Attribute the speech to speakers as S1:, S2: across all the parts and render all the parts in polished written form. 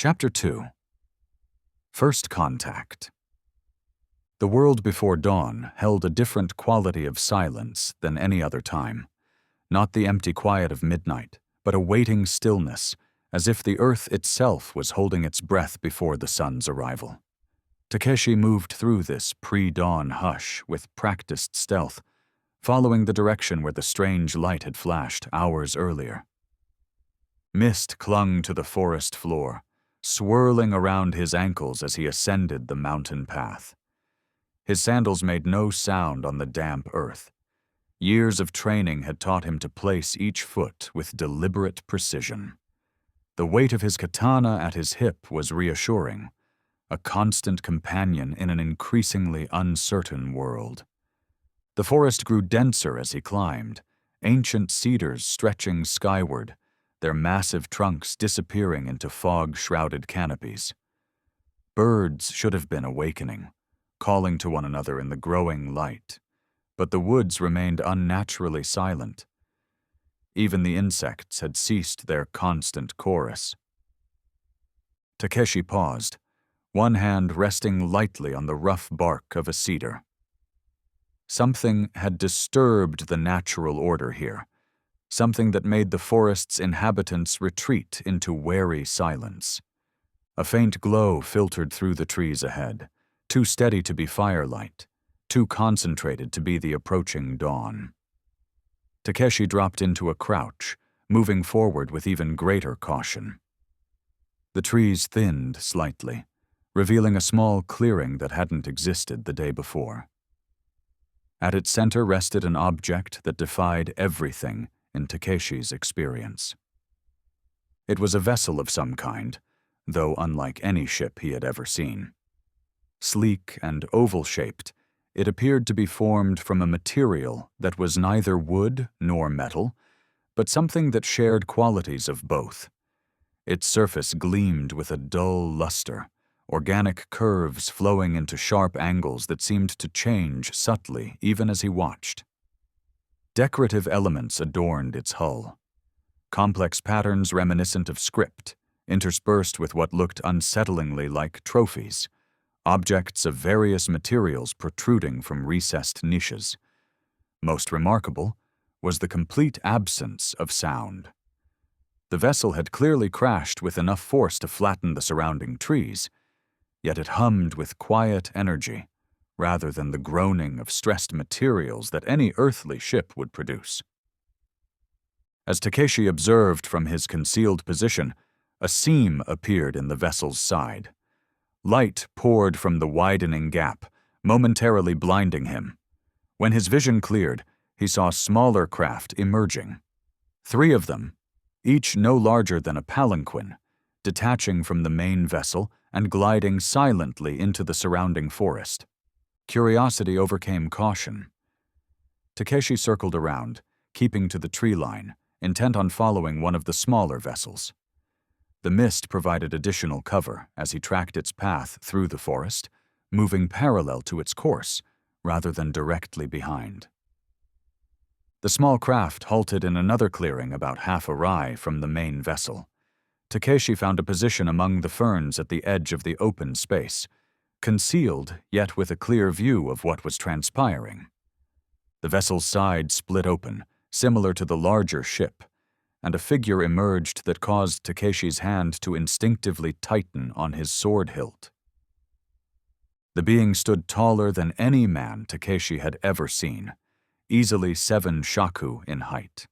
S1: Chapter 2. First Contact. The world before dawn held a different quality of silence than any other time. Not the empty quiet of midnight, but a waiting stillness, as if the earth itself was holding its breath before the sun's arrival. Takeshi moved through this pre-dawn hush with practiced stealth, following the direction where the strange light had flashed hours earlier. Mist clung to the forest floor, swirling around his ankles as he ascended the mountain path. His sandals made no sound on the damp earth. Years of training had taught him to place each foot with deliberate precision. The weight of his katana at his hip was reassuring, a constant companion in an increasingly uncertain world. The forest grew denser as he climbed, ancient cedars stretching skyward, their massive trunks disappearing into fog-shrouded canopies. Birds should have been awakening, calling to one another in the growing light, but the woods remained unnaturally silent. Even the insects had ceased their constant chorus. Takeshi paused, one hand resting lightly on the rough bark of a cedar. Something had disturbed the natural order here, something that made the forest's inhabitants retreat into wary silence. A faint glow filtered through the trees ahead, too steady to be firelight, too concentrated to be the approaching dawn. Takeshi dropped into a crouch, moving forward with even greater caution. The trees thinned slightly, revealing a small clearing that hadn't existed the day before. At its center rested an object that defied everything in Takeshi's experience. It was a vessel of some kind, though unlike any ship he had ever seen. Sleek and oval-shaped, it appeared to be formed from a material that was neither wood nor metal, but something that shared qualities of both. Its surface gleamed with a dull luster, organic curves flowing into sharp angles that seemed to change subtly even as he watched. Decorative elements adorned its hull. Complex patterns reminiscent of script, interspersed with what looked unsettlingly like trophies, objects of various materials protruding from recessed niches. Most remarkable was the complete absence of sound. The vessel had clearly crashed with enough force to flatten the surrounding trees, yet it hummed with quiet energy, rather than the groaning of stressed materials that any earthly ship would produce. As Takeshi observed from his concealed position, a seam appeared in the vessel's side. Light poured from the widening gap, momentarily blinding him. When his vision cleared, he saw smaller craft emerging. 3 of them, each no larger than a palanquin, detaching from the main vessel and gliding silently into the surrounding forest. Curiosity overcame caution. Takeshi circled around, keeping to the tree line, intent on following one of the smaller vessels. The mist provided additional cover as he tracked its path through the forest, moving parallel to its course, rather than directly behind. The small craft halted in another clearing about half awry from the main vessel. Takeshi found a position among the ferns at the edge of the open space, concealed yet with a clear view of what was transpiring. The vessel's side split open, similar to the larger ship, and a figure emerged that caused Takeshi's hand to instinctively tighten on his sword hilt. The being stood taller than any man Takeshi had ever seen, easily 7 shaku in height.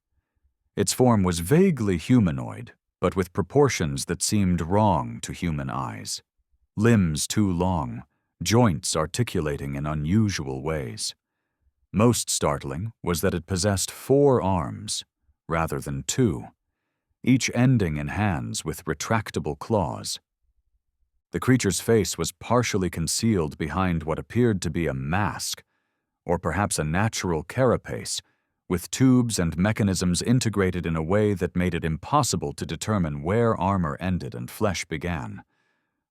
S1: Its form was vaguely humanoid, but with proportions that seemed wrong to human eyes. Limbs too long, joints articulating in unusual ways. Most startling was that it possessed 4 arms, rather than 2, each ending in hands with retractable claws. The creature's face was partially concealed behind what appeared to be a mask, or perhaps a natural carapace, with tubes and mechanisms integrated in a way that made it impossible to determine where armor ended and flesh began.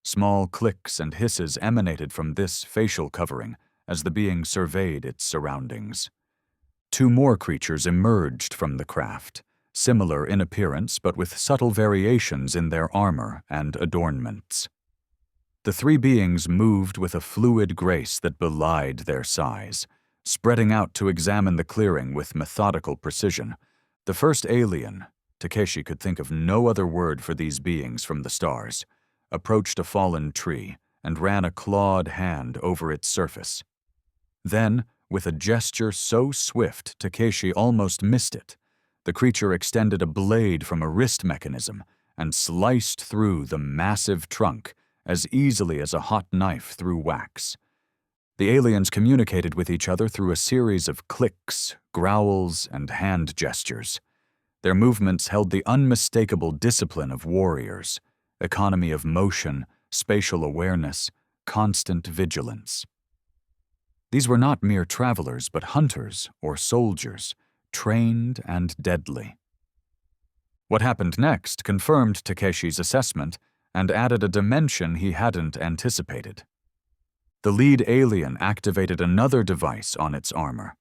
S1: Small clicks and hisses emanated from this facial covering as the being surveyed its surroundings. 2 more creatures emerged from the craft, similar in appearance but with subtle variations in their armor and adornments. The three beings moved with a fluid grace that belied their size, spreading out to examine the clearing with methodical precision. The first alien, Takeshi could think of no other word for these beings from the stars, approached a fallen tree and ran a clawed hand over its surface. Then, with a gesture so swift Takeshi almost missed it, the creature extended a blade from a wrist mechanism and sliced through the massive trunk as easily as a hot knife through wax. The aliens communicated with each other through a series of clicks, growls, and hand gestures. Their movements held the unmistakable discipline of warriors, economy of motion, spatial awareness, constant vigilance. These were not mere travelers, but hunters or soldiers, trained and deadly. What happened next confirmed Takeshi's assessment and added a dimension he hadn't anticipated. The lead alien activated another device on its armor.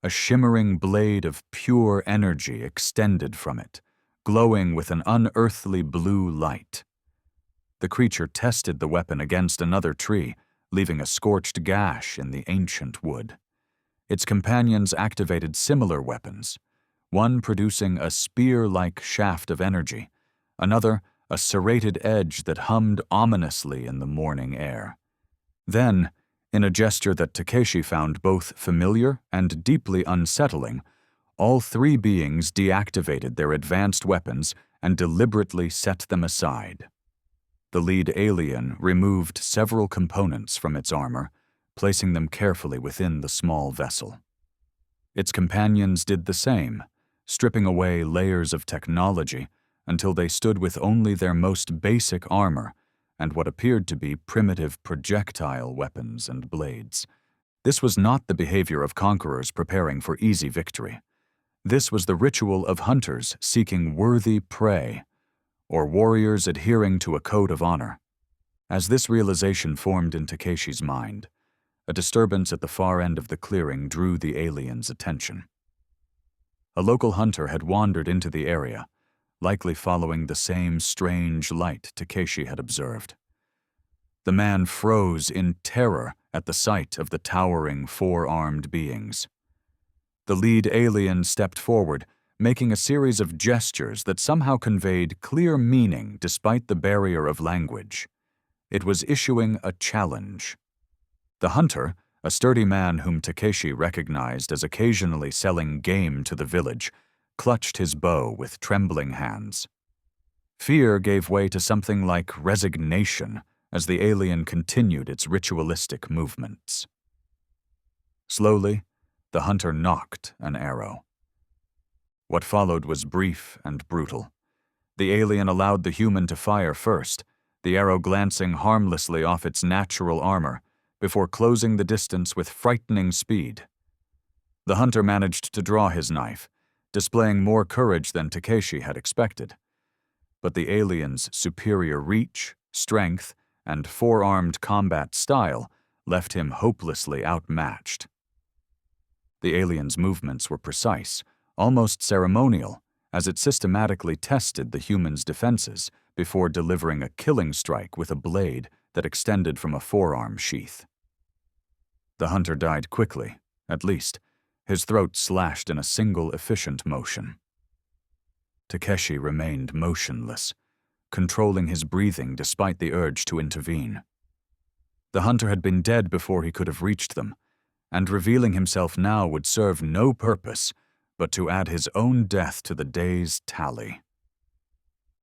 S1: A shimmering blade of pure energy extended from it, glowing with an unearthly blue light. The creature tested the weapon against another tree, leaving a scorched gash in the ancient wood. Its companions activated similar weapons, one producing a spear-like shaft of energy, another a serrated edge that hummed ominously in the morning air. Then, in a gesture that Takeshi found both familiar and deeply unsettling, all three beings deactivated their advanced weapons and deliberately set them aside. The lead alien removed several components from its armor, placing them carefully within the small vessel. Its companions did the same, stripping away layers of technology until they stood with only their most basic armor and what appeared to be primitive projectile weapons and blades. This was not the behavior of conquerors preparing for easy victory. This was the ritual of hunters seeking worthy prey, or warriors adhering to a code of honor. As this realization formed in Takeshi's mind, a disturbance at the far end of the clearing drew the alien's attention. A local hunter had wandered into the area, likely following the same strange light Takeshi had observed. The man froze in terror at the sight of the towering four-armed beings. The lead alien stepped forward, making a series of gestures that somehow conveyed clear meaning despite the barrier of language. It was issuing a challenge. The hunter, a sturdy man whom Takeshi recognized as occasionally selling game to the village, clutched his bow with trembling hands. Fear gave way to something like resignation as the alien continued its ritualistic movements. Slowly, the hunter nocked an arrow. What followed was brief and brutal. The alien allowed the human to fire first, the arrow glancing harmlessly off its natural armor, before closing the distance with frightening speed. The hunter managed to draw his knife, displaying more courage than Takeshi had expected. But the alien's superior reach, strength, and four-armed combat style left him hopelessly outmatched. The alien's movements were precise, almost ceremonial, as it systematically tested the human's defenses before delivering a killing strike with a blade that extended from a forearm sheath. The hunter died quickly, at least, his throat slashed in a single efficient motion. Takeshi remained motionless, controlling his breathing despite the urge to intervene. The hunter had been dead before he could have reached them, and revealing himself now would serve no purpose but to add his own death to the day's tally.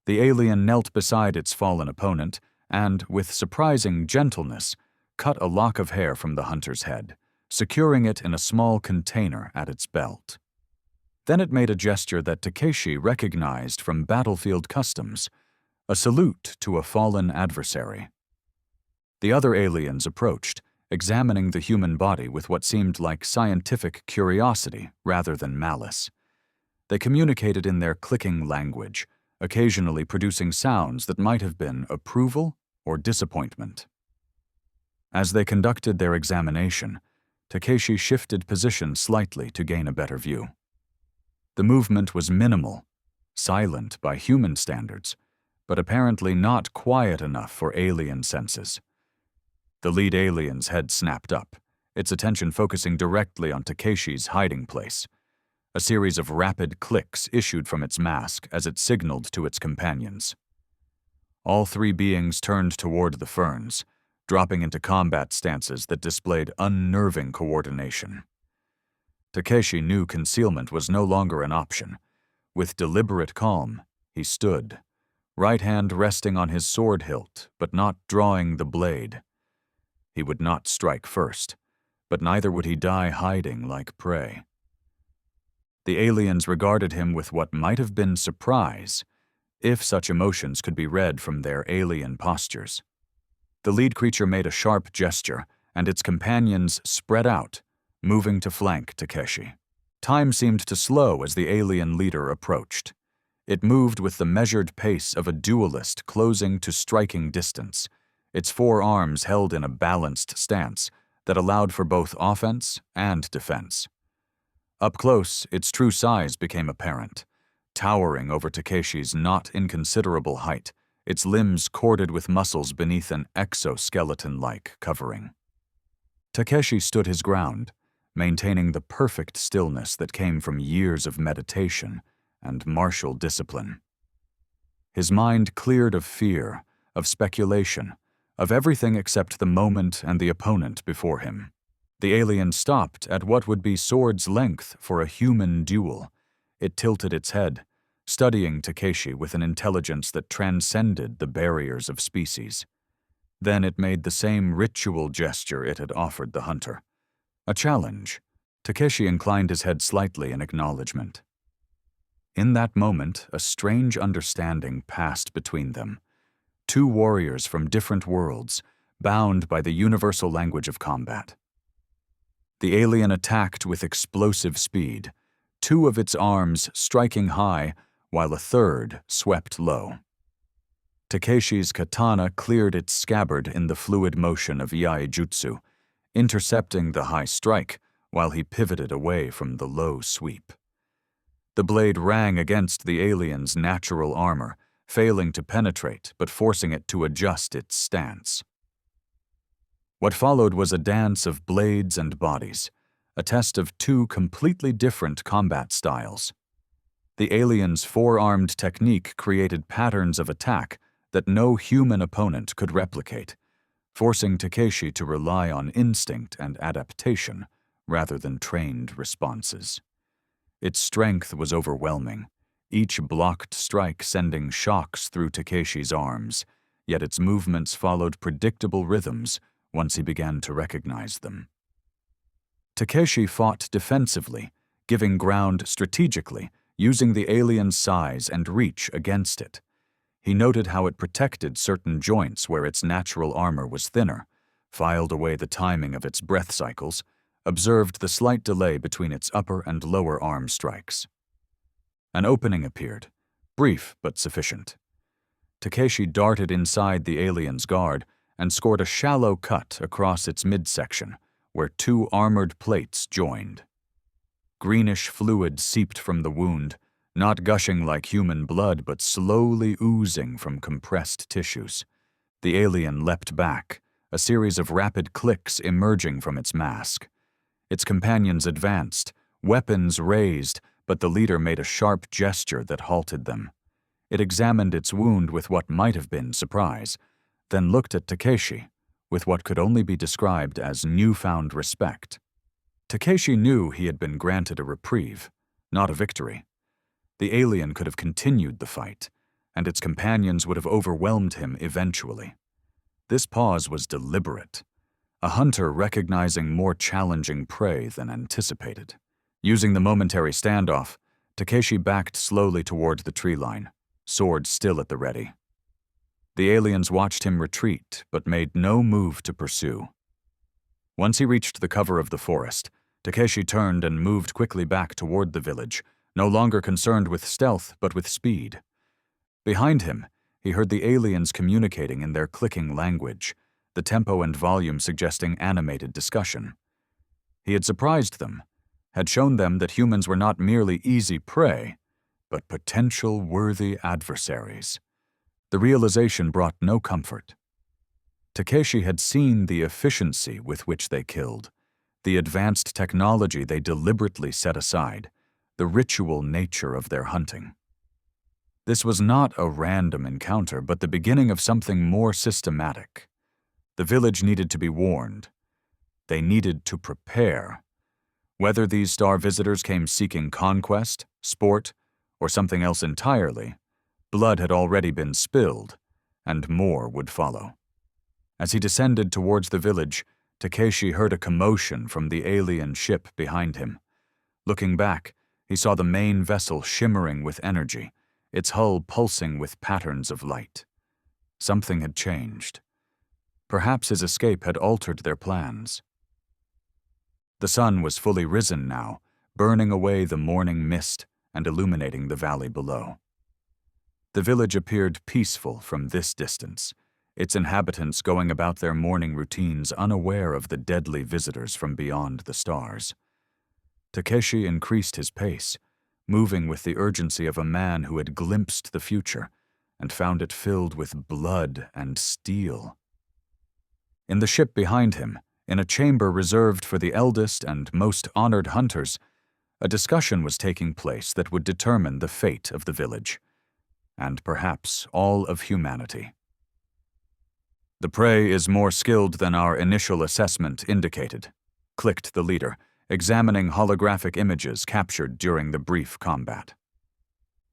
S1: The alien knelt beside its fallen opponent and, with surprising gentleness, cut a lock of hair from the hunter's head, securing it in a small container at its belt. Then it made a gesture that Takeshi recognized from battlefield customs, a salute to a fallen adversary. The other aliens approached, examining the human body with what seemed like scientific curiosity rather than malice. They communicated in their clicking language, occasionally producing sounds that might have been approval or disappointment. As they conducted their examination, Takeshi shifted position slightly to gain a better view. The movement was minimal, silent by human standards, but apparently not quiet enough for alien senses. The lead alien's head snapped up, its attention focusing directly on Takeshi's hiding place. A series of rapid clicks issued from its mask as it signaled to its companions. All three beings turned toward the ferns, dropping into combat stances that displayed unnerving coordination. Takeshi knew concealment was no longer an option. With deliberate calm, he stood, right hand resting on his sword hilt, but not drawing the blade. He would not strike first, but neither would he die hiding like prey. The aliens regarded him with what might have been surprise, if such emotions could be read from their alien postures. The lead creature made a sharp gesture, and its companions spread out, moving to flank Takeshi. Time seemed to slow as the alien leader approached. It moved with the measured pace of a duelist closing to striking distance, its four arms held in a balanced stance that allowed for both offense and defense. Up close, its true size became apparent, towering over Takeshi's not inconsiderable height, its limbs corded with muscles beneath an exoskeleton-like covering. Takeshi stood his ground, maintaining the perfect stillness that came from years of meditation and martial discipline. His mind cleared of fear, of speculation, of everything except the moment and the opponent before him. The alien stopped at what would be sword's length for a human duel. It tilted its head, studying Takeshi with an intelligence that transcended the barriers of species. Then it made the same ritual gesture it had offered the hunter. A challenge. Takeshi inclined his head slightly in acknowledgement. In that moment, a strange understanding passed between them. Two warriors from different worlds, bound by the universal language of combat. The alien attacked with explosive speed, two of its arms striking high, while a third swept low. Takeshi's katana cleared its scabbard in the fluid motion of yaijutsu, intercepting the high strike while he pivoted away from the low sweep. The blade rang against the alien's natural armor, failing to penetrate but forcing it to adjust its stance. What followed was a dance of blades and bodies, a test of two completely different combat styles. The alien's four-armed technique created patterns of attack that no human opponent could replicate, forcing Takeshi to rely on instinct and adaptation rather than trained responses. Its strength was overwhelming, each blocked strike sending shocks through Takeshi's arms, yet its movements followed predictable rhythms once he began to recognize them. Takeshi fought defensively, giving ground strategically, using the alien's size and reach against it. He noted how it protected certain joints where its natural armor was thinner, filed away the timing of its breath cycles, observed the slight delay between its upper and lower arm strikes. An opening appeared, brief but sufficient. Takeshi darted inside the alien's guard and scored a shallow cut across its midsection, where two armored plates joined. Greenish fluid seeped from the wound, not gushing like human blood but slowly oozing from compressed tissues. The alien leapt back, a series of rapid clicks emerging from its mask. Its companions advanced, weapons raised, but the leader made a sharp gesture that halted them. It examined its wound with what might have been surprise, then looked at Takeshi with what could only be described as newfound respect. Takeshi knew he had been granted a reprieve, not a victory. The alien could have continued the fight, and its companions would have overwhelmed him eventually. This pause was deliberate, a hunter recognizing more challenging prey than anticipated. Using the momentary standoff, Takeshi backed slowly toward the tree line, sword still at the ready. The aliens watched him retreat, but made no move to pursue. Once he reached the cover of the forest, Takeshi turned and moved quickly back toward the village, no longer concerned with stealth but with speed. Behind him, he heard the aliens communicating in their clicking language, the tempo and volume suggesting animated discussion. He had surprised them, had shown them that humans were not merely easy prey, but potential worthy adversaries. The realization brought no comfort. Takeshi had seen the efficiency with which they killed, the advanced technology they deliberately set aside, the ritual nature of their hunting. This was not a random encounter, but the beginning of something more systematic. The village needed to be warned. They needed to prepare. Whether these star visitors came seeking conquest, sport, or something else entirely, blood had already been spilled, and more would follow. As he descended towards the village, Takeshi heard a commotion from the alien ship behind him. Looking back, he saw the main vessel shimmering with energy, its hull pulsing with patterns of light. Something had changed. Perhaps his escape had altered their plans. The sun was fully risen now, burning away the morning mist and illuminating the valley below. The village appeared peaceful from this distance, its inhabitants going about their morning routines unaware of the deadly visitors from beyond the stars. Takeshi increased his pace, moving with the urgency of a man who had glimpsed the future and found it filled with blood and steel. In the ship behind him, in a chamber reserved for the eldest and most honored hunters, a discussion was taking place that would determine the fate of the village, and perhaps all of humanity. "The prey is more skilled than our initial assessment indicated," clicked the leader, examining holographic images captured during the brief combat.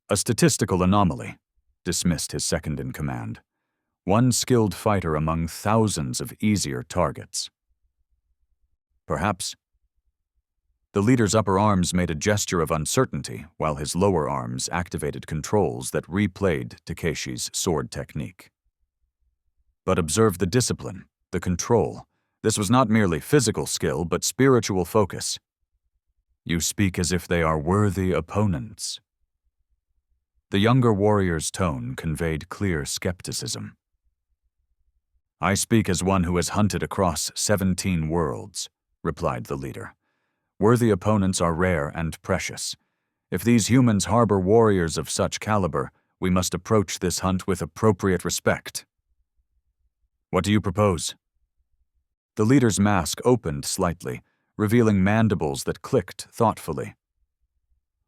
S1: "A statistical anomaly," dismissed his second-in-command. "One skilled fighter among thousands of easier targets." "Perhaps." The leader's upper arms made a gesture of uncertainty, while his lower arms activated controls that replayed Takeshi's sword technique. "But observe the discipline, the control. This was not merely physical skill, but spiritual focus. You speak as if they are worthy opponents." The younger warrior's tone conveyed clear skepticism. "I speak as one who has hunted across 17 worlds," replied the leader. "Worthy opponents are rare and precious. If these humans harbor warriors of such caliber, we must approach this hunt with appropriate respect." "What do you propose?" The leader's mask opened slightly, revealing mandibles that clicked thoughtfully.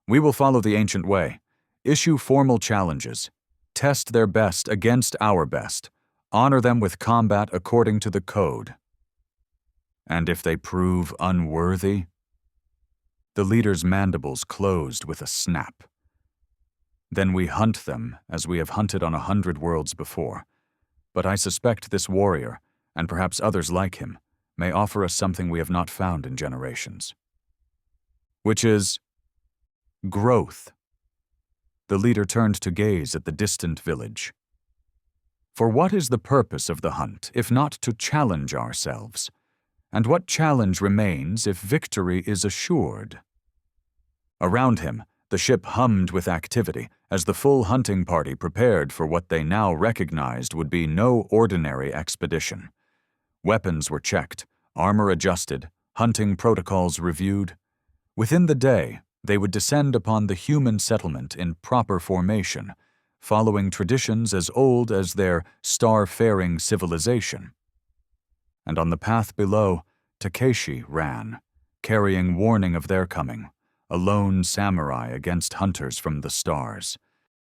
S1: "We will follow the ancient way. Issue formal challenges. Test their best against our best. Honor them with combat according to the code. And if they prove unworthy?" The leader's mandibles closed with a snap. "Then we hunt them as we have hunted on 100 worlds before. But I suspect this warrior, and perhaps others like him, may offer us something we have not found in generations." "Which is?" "Growth." The leader turned to gaze at the distant village. "For what is the purpose of the hunt, if not to challenge ourselves? And what challenge remains if victory is assured?" Around him, the ship hummed with activity as the full hunting party prepared for what they now recognized would be no ordinary expedition. Weapons were checked, armor adjusted, hunting protocols reviewed. Within the day, they would descend upon the human settlement in proper formation, following traditions as old as their star-faring civilization. And on the path below, Takeshi ran, carrying warning of their coming, a lone samurai against hunters from the stars,